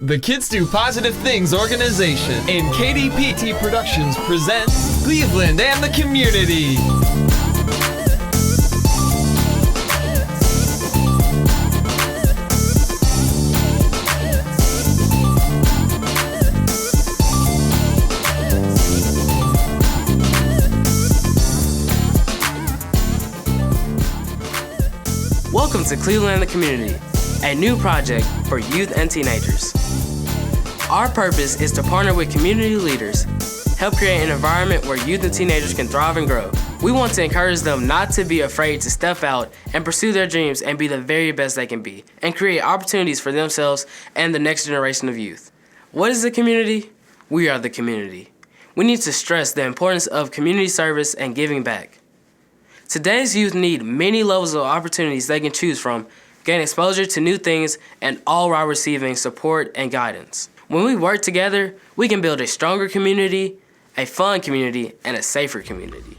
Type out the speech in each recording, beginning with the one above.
The Kids Do Positive Things organization and KDPT Productions presents Cleveland and the Community. Welcome to Cleveland and the Community, a new project for youth and teenagers. Our purpose is to partner with community leaders, help create an environment where youth and teenagers can thrive and grow. We want to encourage them not to be afraid to step out and pursue their dreams and be the very best they can be, and create opportunities for themselves and the next generation of youth. What is the community? We are the community. We need to stress the importance of community service and giving back. Today's youth need many levels of opportunities they can choose from, gain exposure to new things, and all while receiving support and guidance. When we work together, we can build a stronger community, a fun community, and a safer community.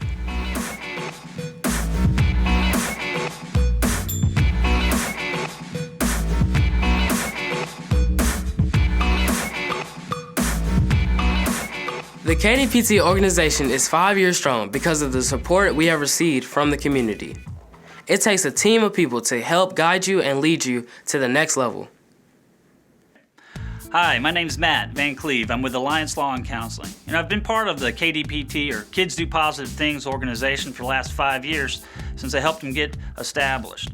The KDPT organization is 5 years strong because of the support we have received from the community. It takes a team of people to help guide you and lead you to the next level. Hi, my name's Matt Van Cleve. I'm with Alliance Law and Counseling. I've been part of the KDPT, or Kids Do Positive Things organization for the last 5 years since I helped them get established.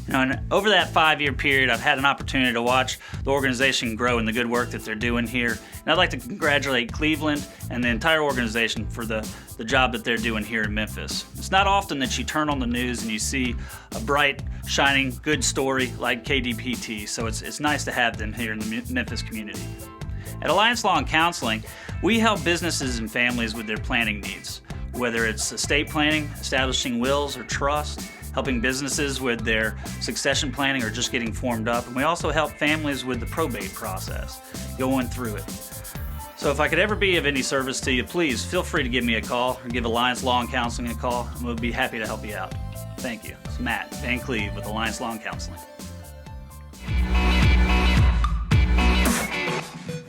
And over that 5-year period, I've had an opportunity to watch the organization grow and the good work that they're doing here. And I'd like to congratulate Cleveland and the entire organization for the job that they're doing here in Memphis. It's not often that you turn on the news and you see a bright, shining, good story like KDPT, so it's nice to have them here in the Memphis community. At Alliance Law and Counseling, we help businesses and families with their planning needs, whether it's estate planning, establishing wills or trust, helping businesses with their succession planning or just getting formed up. And we also help families with the probate process, going through it. So if I could ever be of any service to you, please feel free to give me a call or give Alliance Law and Counseling a call, and we'll be happy to help you out. Thank you. It's Matt Van Cleve with Alliance Law and Counseling.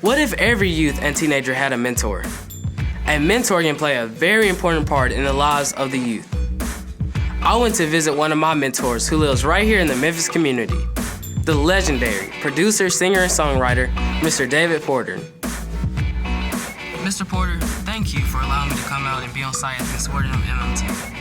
What if every youth and teenager had a mentor? A mentor can play a very important part in the lives of the youth. I went to visit one of my mentors who lives right here in the Memphis community, the legendary producer, singer, and songwriter, Mr. David Porter. Mr. Porter, thank you for allowing me to come out and be on site at the Consortium MMT.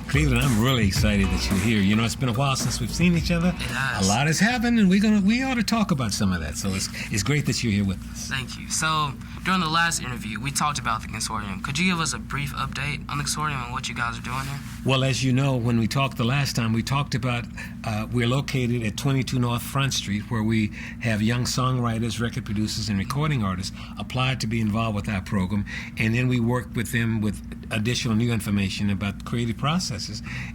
Cleveland, I'm really excited that you're here. It's been a while since we've seen each other. It has. A lot has happened, and we ought to talk about some of that. So it's great that you're here with us. Thank you. So, during the last interview, we talked about the Consortium. Could you give us a brief update on the Consortium and what you guys are doing here? Well, as you know, when we talked the last time, we talked about we're located at 22 North Front Street, where we have young songwriters, record producers, and recording artists applied to be involved with our program, and then we work with them with additional new information about creative processes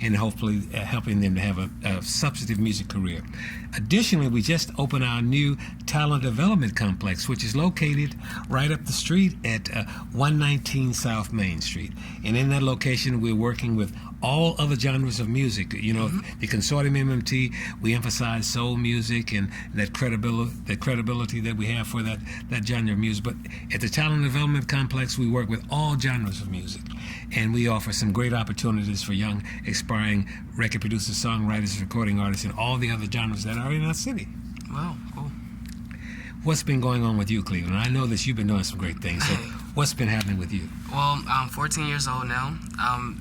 and hopefully helping them to have a substantive music career. Additionally, we just opened our new talent development complex, which is located right up the street at 119 South Main Street. And in that location, we're working with all other genres of music. The Consortium MMT, we emphasize soul music and that credibility that we have for that genre of music. But at the Talent Development Complex, we work with all genres of music. And we offer some great opportunities for young, aspiring record producers, songwriters, recording artists, and all the other genres that are in our city. Wow, cool. What's been going on with you, Cleveland? I know that you've been doing some great things, so what's been happening with you? Well, I'm 14 years old now.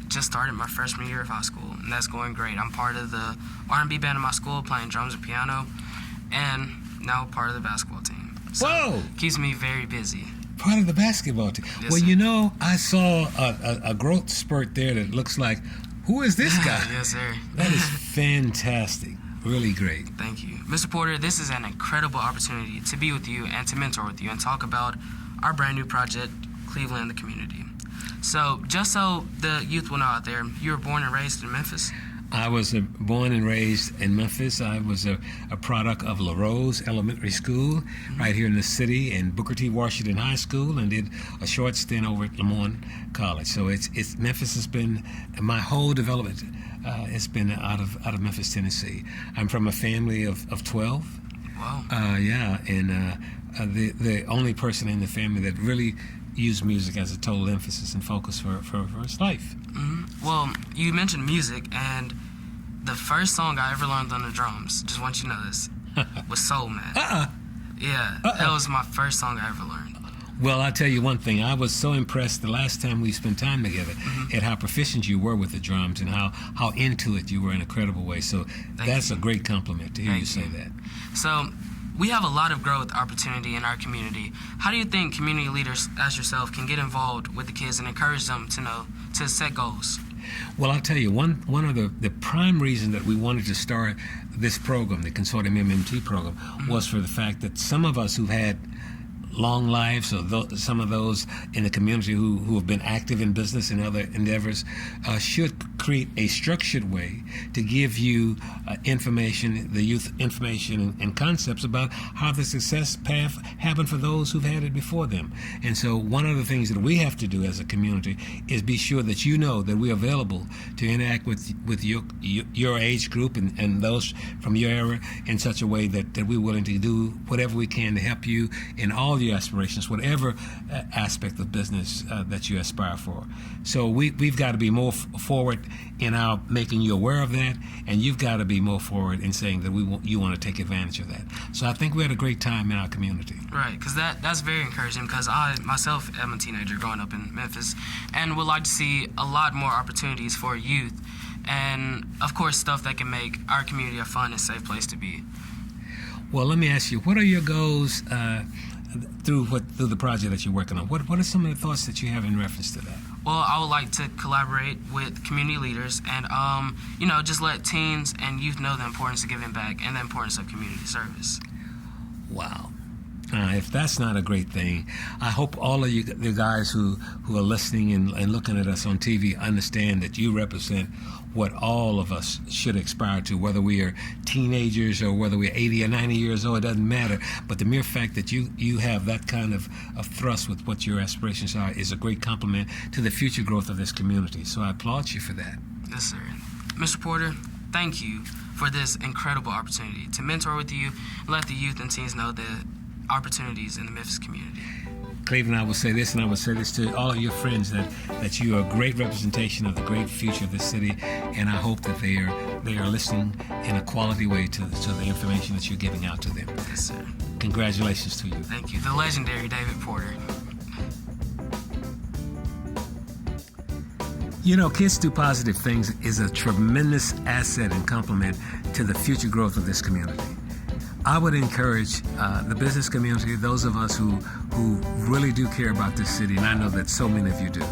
Just started my freshman year of high school, and that's going great. I'm part of the R&B band in my school, playing drums and piano, and now part of the basketball team. So Whoa! Keeps me very busy. Part of the basketball team. Yes, well, sir. I saw a growth spurt there that looks like, who is this guy? Yes, sir. That is fantastic. Really great. Thank you. Mr. Porter, this is an incredible opportunity to be with you and to mentor with you and talk about our brand new project, Cleveland and the Community. So, just so the youth will know out there, you were born and raised in Memphis? I was born and raised in Memphis. I was a product of La Rose Elementary School right here in the city, and Booker T. Washington High School, and did a short stint over at Lamont College. So it's Memphis has been my whole development. It's been out of Memphis, Tennessee. I'm from a family of 12. Wow. Yeah, and the only person in the family that really used music as a total emphasis and focus for his life. Well, you mentioned music, and the first song I ever learned on the drums, just want you to know this, was Soul Man. Yeah, that was my first song I ever learned. Well, I'll tell you one thing. I was so impressed the last time we spent time together at how proficient you were with the drums and how into it you were in a credible way. So that's a great compliment to hear you say that. So we have a lot of growth opportunity in our community. How do you think community leaders as yourself can get involved with the kids and encourage them to set goals? Well, I'll tell you, one of the prime reason that we wanted to start this program, the Consortium MMT program, was for the fact that some of us who've had long lives, or some of those in the community who have been active in business and other endeavors, should create a structured way to give you information, the youth information and concepts about how the success path happened for those who've had it before them. And so one of the things that we have to do as a community is be sure that you know that we're available to interact with your age group and those from your era in such a way that we're willing to do whatever we can to help you in all your aspirations, whatever aspect of business that you aspire for. So we've got to be more forward in our making you aware of that, and you've got to be more forward in saying that you want to take advantage of that. So I think we had a great time in our community. Right, because that's very encouraging, because I myself am a teenager growing up in Memphis and would like to see a lot more opportunities for youth and, of course, stuff that can make our community a fun and safe place to be. Well, let me ask you, what are your goals through the project that you're working on? What are some of the thoughts that you have in reference to that? Well, I would like to collaborate with community leaders and, just let teens and youth know the importance of giving back and the importance of community service. Wow. If that's not a great thing, I hope all of you, the guys who are listening and looking at us on TV, understand that you represent what all of us should aspire to, whether we are teenagers or whether we're 80 or 90 years old, it doesn't matter. But the mere fact that you have that kind of thrust with what your aspirations are is a great compliment to the future growth of this community. So I applaud you for that. Yes, sir. Mr. Porter, thank you for this incredible opportunity to mentor with you and let the youth and teens know the opportunities in the Memphis community. Cleveland, I will say this, and I will say this to all of your friends, that you are a great representation of the great future of this city, and I hope that they are listening in a quality way to the information that you're giving out to them. Yes, sir. Congratulations to you. Thank you. The legendary David Porter. You know, Kids Do Positive Things is a tremendous asset and complement to the future growth of this community. I would encourage the business community, those of us who really do care about this city, and I know that so many of you do,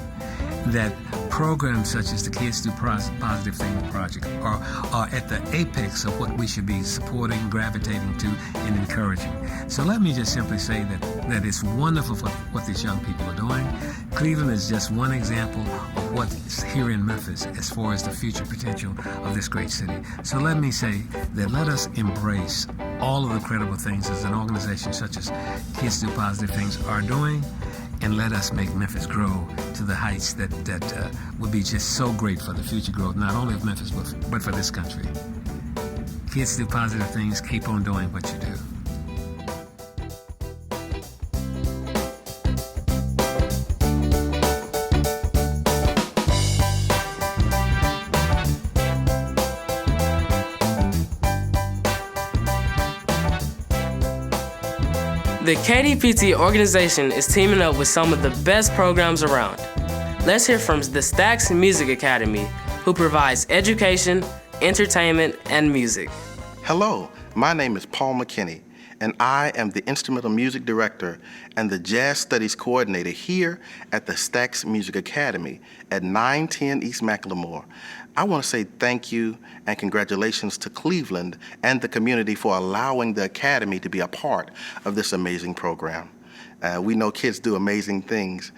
that programs such as the Kids Do Positive Things Project are at the apex of what we should be supporting, gravitating to, and encouraging. So let me just simply say that it's wonderful what these young people are doing. Cleveland is just one example of what's here in Memphis as far as the future potential of this great city. So let me say that let us embrace all of the credible things as an organization such as Kids Do Positive Things are doing, and let us make Memphis grow to the heights that would be just so great for the future growth, not only of Memphis, but for this country. Kids Do Positive Things. Keep on doing what you do. The KDPT organization is teaming up with some of the best programs around. Let's hear from the Stax Music Academy, who provides education, entertainment, and music. Hello, my name is Paul McKinney, and I am the Instrumental Music Director and the Jazz Studies Coordinator here at the Stax Music Academy at 910 East McLemore. I want to say thank you and congratulations to Cleveland and the community for allowing the Academy to be a part of this amazing program. We know kids do amazing things,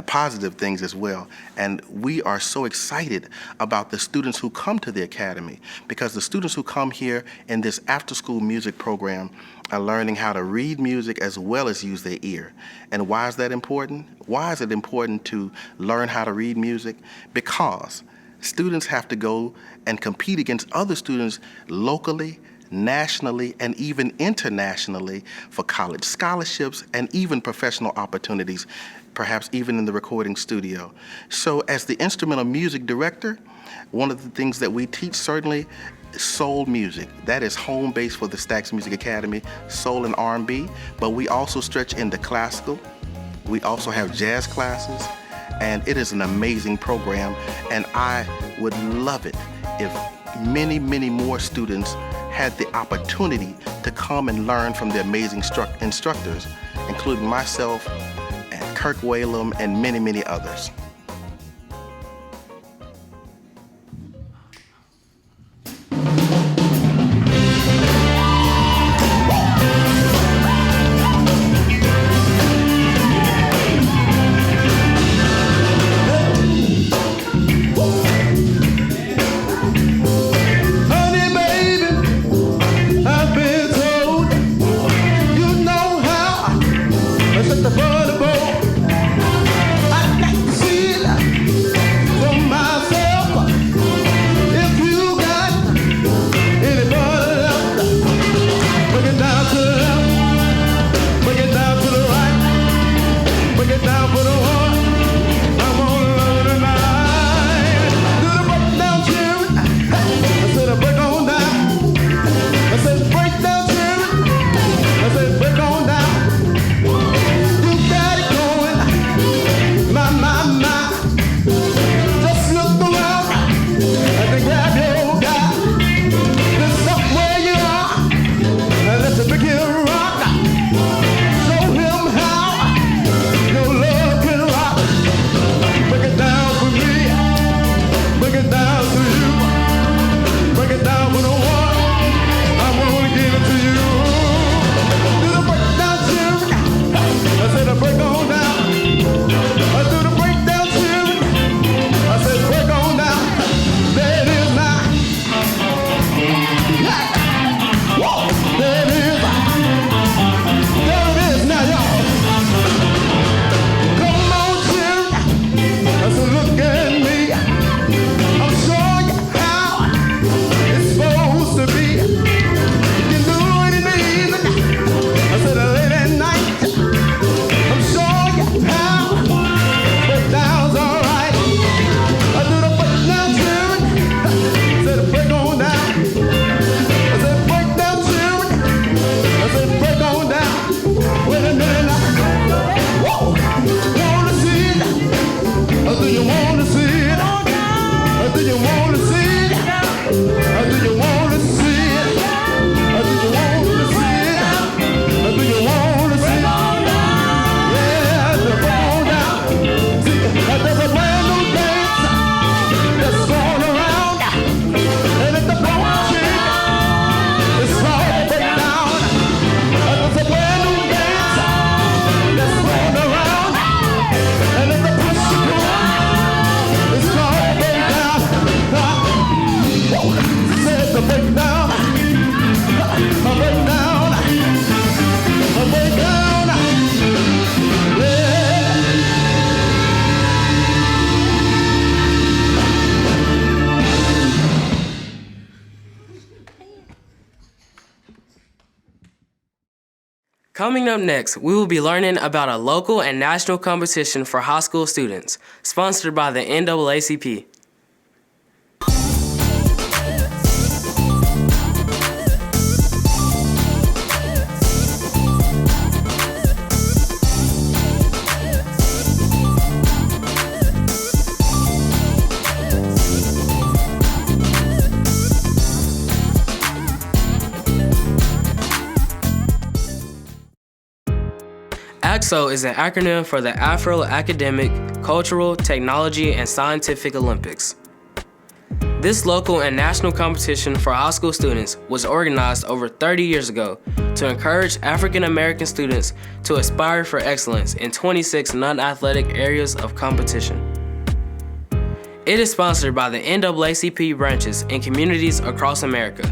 positive things as well, and we are so excited about the students who come to the Academy, because the students who come here in this after-school music program are learning how to read music as well as use their ear. And why is that important? Why is it important to learn how to read music? Because students have to go and compete against other students locally, nationally and even internationally for college scholarships and even professional opportunities, perhaps even in the recording studio. So as the instrumental music director, one of the things that we teach certainly is soul music. That is home base for the Stax Music Academy, soul and R&B, but we also stretch into classical. We also have jazz classes, and it is an amazing program, and I would love it if many, many more students had the opportunity to come and learn from the amazing instructors, including myself and Kirk Whalum and many, many others. Coming up next, we will be learning about a local and national competition for high school students, sponsored by the NAACP. ACTSO is an acronym for the Afro Academic, Cultural, Technology, and Scientific Olympics. This local and national competition for high school students was organized over 30 years ago to encourage African American students to aspire for excellence in 26 non-athletic areas of competition. It is sponsored by the NAACP branches in communities across America.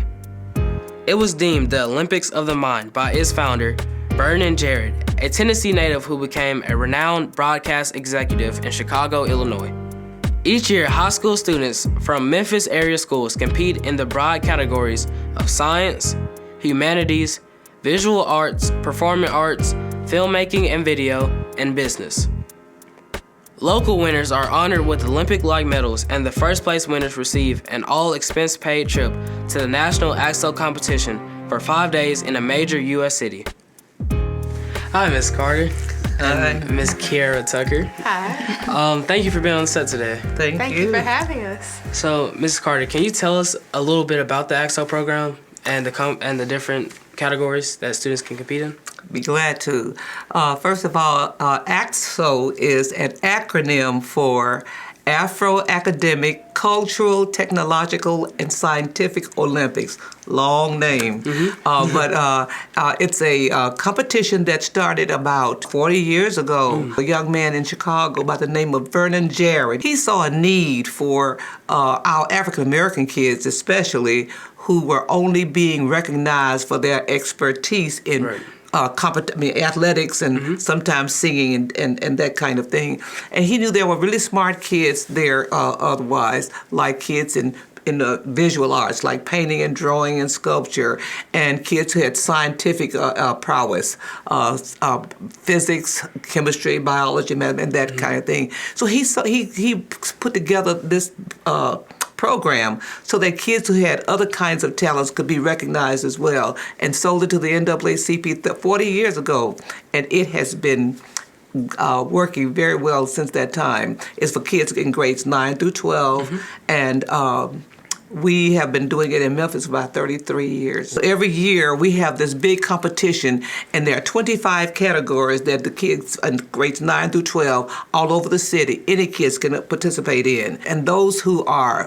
It was deemed the Olympics of the Mind by its founder, Vernon Jarrett, a Tennessee native who became a renowned broadcast executive in Chicago, Illinois. Each year, high school students from Memphis area schools compete in the broad categories of science, humanities, visual arts, performing arts, filmmaking and video, and business. Local winners are honored with Olympic-like medals, and the first place winners receive an all-expense-paid trip to the National AXO competition for 5 days in a major U.S. city. Hi, Miss Carter. And Miss Kiara Tucker. Hi. Thank you for being on the set today. Thank you for having us. So, Mrs. Carter, can you tell us a little bit about the AXO program and the different categories that students can compete in? Be glad to. First of all, AXO is an acronym for Afro-Academic, Cultural, Technological, and Scientific Olympics. Long name. But it's a competition that started about 40 years ago. A young man in Chicago by the name of Vernon Jarrett. He saw a need for our African-American kids especially, who were only being recognized for their expertise in athletics and sometimes singing and that kind of thing. And he knew there were really smart kids there otherwise, like kids in the visual arts, like painting and drawing and sculpture, and kids who had scientific prowess, physics, chemistry, biology, math, and that kind of thing. So he put together this program so that kids who had other kinds of talents could be recognized as well, and sold it to the NAACP 40 years ago, and it has been working very well since that time. It's for kids in grades 9 through 12, and we have been doing it in Memphis for about 33 years. So every year we have this big competition, and there are 25 categories that the kids in grades 9 through 12 all over the city, any kids can participate in. And those who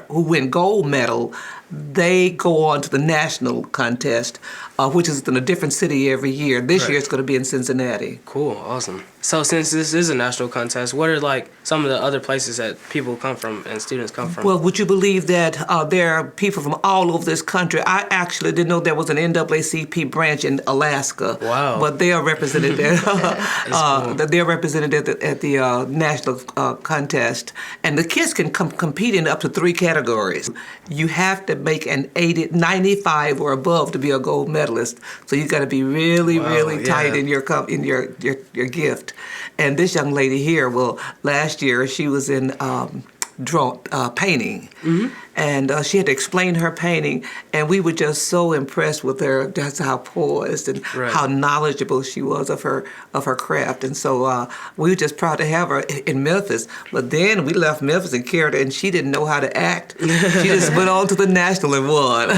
win gold medal, they go on to the national contest, which is in a different city every year. This year it's going to be in Cincinnati. Cool, awesome. So since this is a national contest, what are like some of the other places that people come from and students come from? Well, would you believe that there are people from all over this country? I actually didn't know there was an NAACP branch in Alaska. Wow. But they are represented there. Cool. They're represented at the national contest. And the kids can compete in up to 3 categories. You have to make an 95 or above to be a gold medalist. So you got to be really tight in your gift. And this young lady here, well, last year she was in painting, and she had to explain her painting, and we were just so impressed with her, just how poised and how knowledgeable she was of her craft. And so we were just proud to have her in Memphis. But then we left Memphis and carried her, and she didn't know how to act. She just went on to the national and won.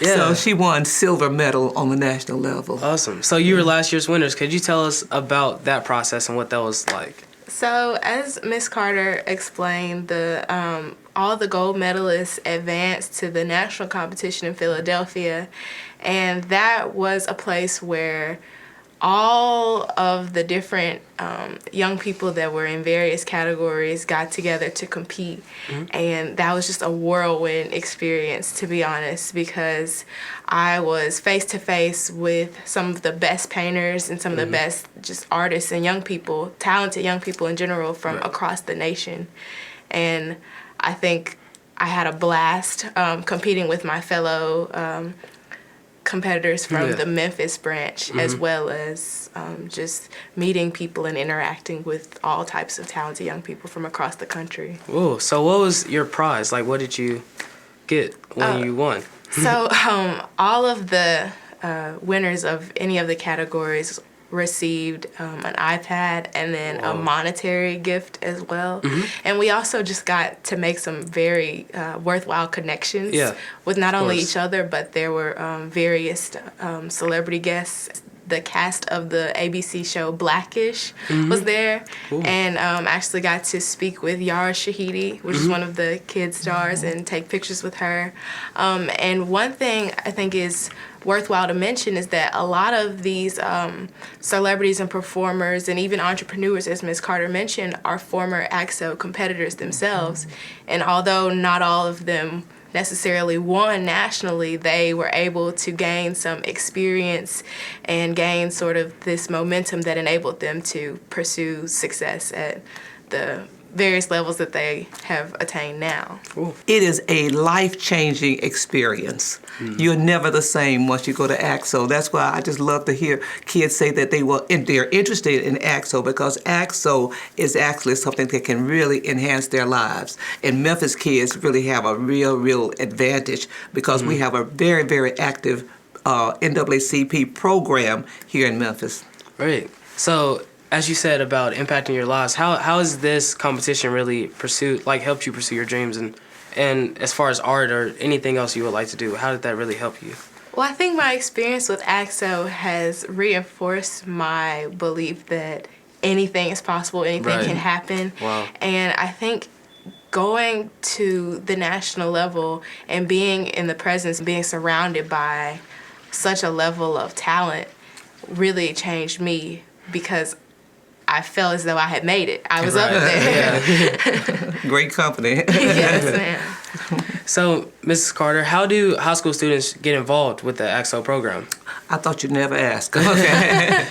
So she won silver medal on the national level. Awesome. So you were last year's winners. Could you tell us about that process and what that was like? So as Miss Carter explained, all the gold medalists advanced to the national competition in Philadelphia, and that was a place where all of the different young people that were in various categories got together to compete. And that was just a whirlwind experience, to be honest, because I was face to face with some of the best painters and some of the best just artists and young people, talented young people in general from across the nation. And I think I had a blast competing with my fellow competitors from the Memphis branch, as well as just meeting people and interacting with all types of talented young people from across the country. Whoa, so what was your prize? Like, what did you get when you won? So all of the winners of any of the categories received an iPad and then a monetary gift as well. And we also just got to make some very worthwhile connections with not only each other, but there were various celebrity guests. The cast of the ABC show Blackish was there, and actually got to speak with Yara Shahidi, which is one of the kid stars, and take pictures with her. And one thing I think is worthwhile to mention is that a lot of these celebrities and performers and even entrepreneurs, as Ms. Carter mentioned, are former AXO competitors themselves. And although not all of them necessarily won nationally, they were able to gain some experience and gain sort of this momentum that enabled them to pursue success at the various levels that they have attained now. It is a life-changing experience. You're never the same once you go to AXO. That's why I just love to hear kids say that they're interested in AXO, because AXO is actually something that can really enhance their lives. And Memphis kids really have a real advantage because we have a very, very active NAACP program here in Memphis. Right. So, as you said about impacting your lives, how has this competition really helped you pursue your dreams and as far as art or anything else you would like to do, how did that really help you? Well, I think my experience with AXO has reinforced my belief that anything is possible, anything can happen. Wow. And I think going to the national level and being in the presence, being surrounded by such a level of talent really changed me, because I felt as though I had made it. I was up there. Great company. Yes, ma'am. So, Mrs. Carter, how do high school students get involved with the AXO program? I thought you'd never ask. Okay.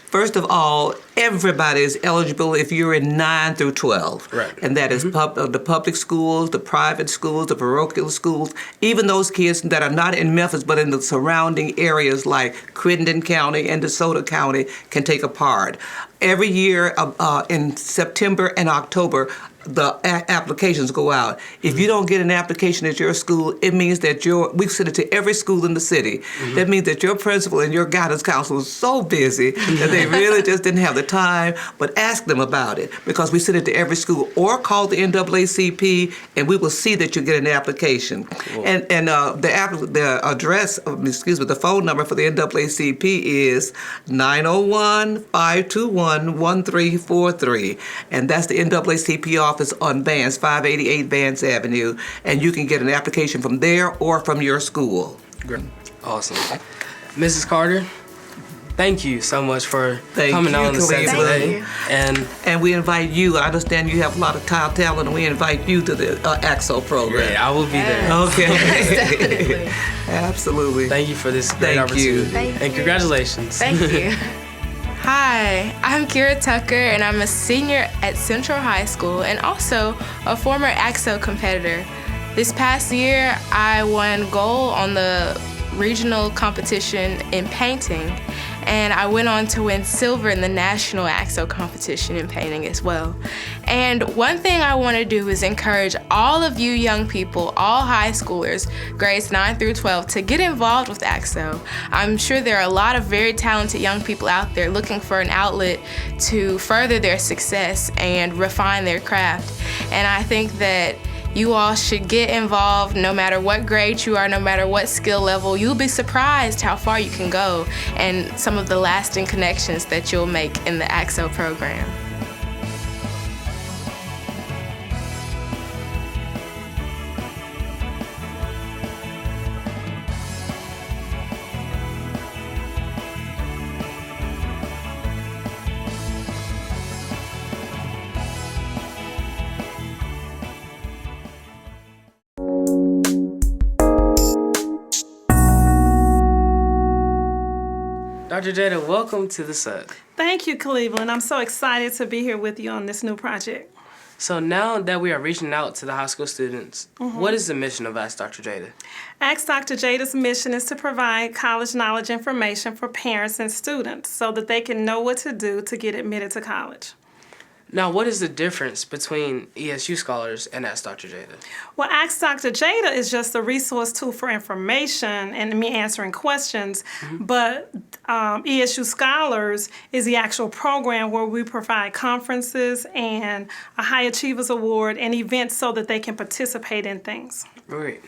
First of all, everybody is eligible if you're in 9 through 12. Right. And that is the public schools, the private schools, the parochial schools, even those kids that are not in Memphis but in the surrounding areas like Crittenden County and DeSoto County can take a part. Every year in September and October, the applications go out. If you don't get an application at your school, it means that we send it to every school in the city. That means that your principal and your guidance counselor is so busy that they really just didn't have the time. But ask them about it, because we send it to every school, or call the NAACP and we will see that you get an application. Cool. And the address, the phone number for the NAACP is 901-521-1343, and that's the NAACP office on Vance, 588 Vance Avenue, and you can get an application from there or from your school. Great. Awesome. Mrs. Carter, thank you so much for coming on the set today. And we invite you. I understand you have a lot of talent, and we invite you to the AXO program. Yeah, I will be there. Okay. Absolutely. Thank you for this great opportunity. And congratulations. Thank you. Hi, I'm Kira Tucker, and I'm a senior at Central High School and also a former AXO competitor. This past year, I won gold on the regional competition in painting, and I went on to win silver in the national AXO competition in painting as well. And one thing I want to do is encourage all of you young people, all high schoolers, grades 9 through 12, to get involved with AXO. I'm sure there are a lot of very talented young people out there looking for an outlet to further their success and refine their craft. And I think that you all should get involved no matter what grade you are, no matter what skill level. You'll be surprised how far you can go and some of the lasting connections that you'll make in the AXO program. Dr. Jada, welcome to the set. Thank you, Cleveland. I'm so excited to be here with you on this new project. So now that we are reaching out to the high school students, what is the mission of Ask Dr. Jada? Ask Dr. Jada's mission is to provide college knowledge information for parents and students so that they can know what to do to get admitted to college. Now, what is the difference between ESU Scholars and Ask Dr. Jada? Well, Ask Dr. Jada is just a resource tool for information and me answering questions, but ESU Scholars is the actual program where we provide conferences and a High Achievers Award and events so that they can participate in things. Right.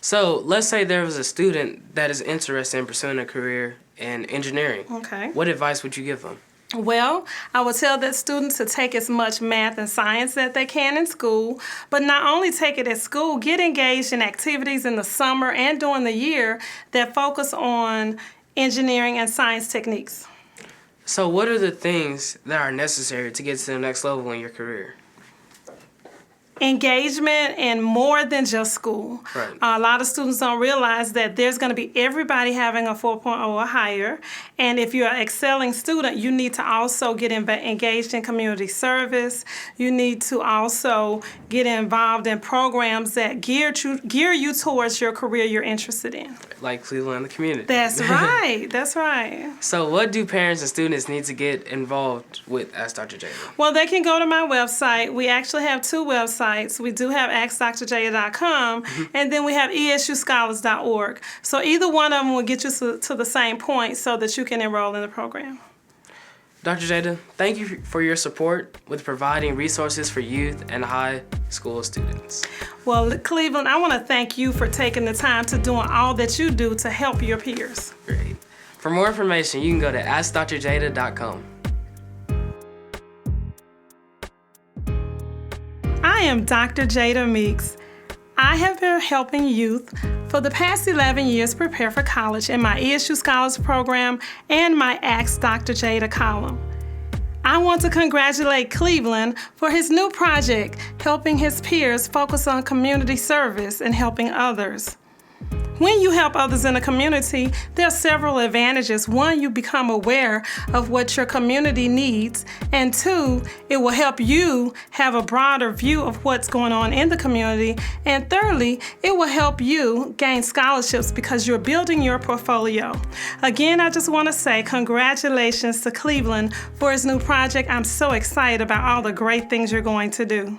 So let's say there was a student that is interested in pursuing a career in engineering. Okay. What advice would you give them? Well, I would tell that students to take as much math and science that they can in school, but not only take it at school, get engaged in activities in the summer and during the year that focus on engineering and science techniques. So what are the things that are necessary to get to the next level in your career? engagement and more than just school. Right. A lot of students don't realize that there's going to be everybody having a 4.0 or higher. And if you're an excelling student, you need to also get engaged in community service. You need to also get involved in programs that gear you towards your career you're interested in. Like Cleveland and the community. That's right. That's right. So what do parents and students need to get involved with Ask Dr. Jada? Well, they can go to my website. We actually have 2 websites. We do have AskDrJada.com, and then we have ESUScholars.org. So either one of them will get you to the same point so that you can enroll in the program. Dr. Jada, thank you for your support with providing resources for youth and high school students. Well, Cleveland, I want to thank you for taking the time to doing all that you do to help your peers. Great. For more information, you can go to AskDrJada.com. I am Dr. Jada Meeks. I have been helping youth for the past 11 years prepare for college in my ESU Scholars Program and my Ask Dr. Jada column. I want to congratulate Cleveland for his new project, helping his peers focus on community service and helping others. When you help others in the community, there are several advantages. 1, you become aware of what your community needs, and 2, it will help you have a broader view of what's going on in the community, and thirdly, it will help you gain scholarships because you're building your portfolio. Again, I just want to say congratulations to Cleveland for his new project. I'm so excited about all the great things you're going to do.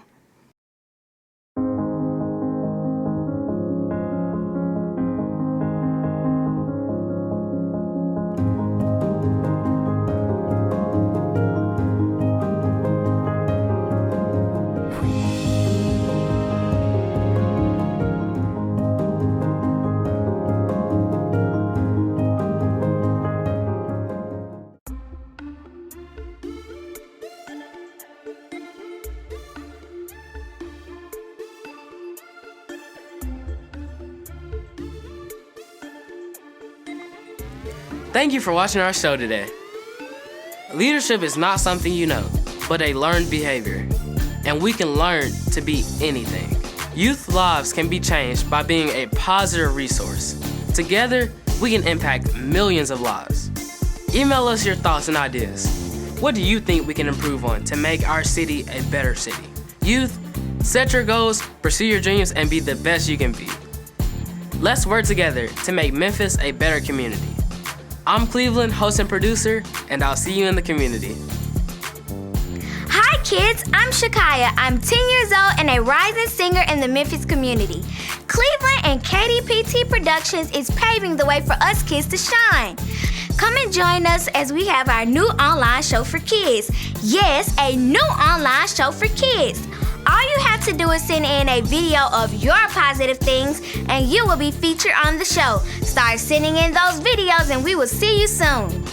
Thank you for watching our show today. Leadership is not something you know, but a learned behavior. And we can learn to be anything. Youth lives can be changed by being a positive resource. Together, we can impact millions of lives. Email us your thoughts and ideas. What do you think we can improve on to make our city a better city? Youth, set your goals, pursue your dreams, and be the best you can be. Let's work together to make Memphis a better community. I'm Cleveland, host and producer, and I'll see you in the community. Hi kids, I'm Shakaya. I'm 10 years old and a rising singer in the Memphis community. Cleveland and KDPT Productions is paving the way for us kids to shine. Come and join us as we have our new online show for kids. Yes, a new online show for kids. All you have to do is send in a video of your positive things and you will be featured on the show. Start sending in those videos and we will see you soon.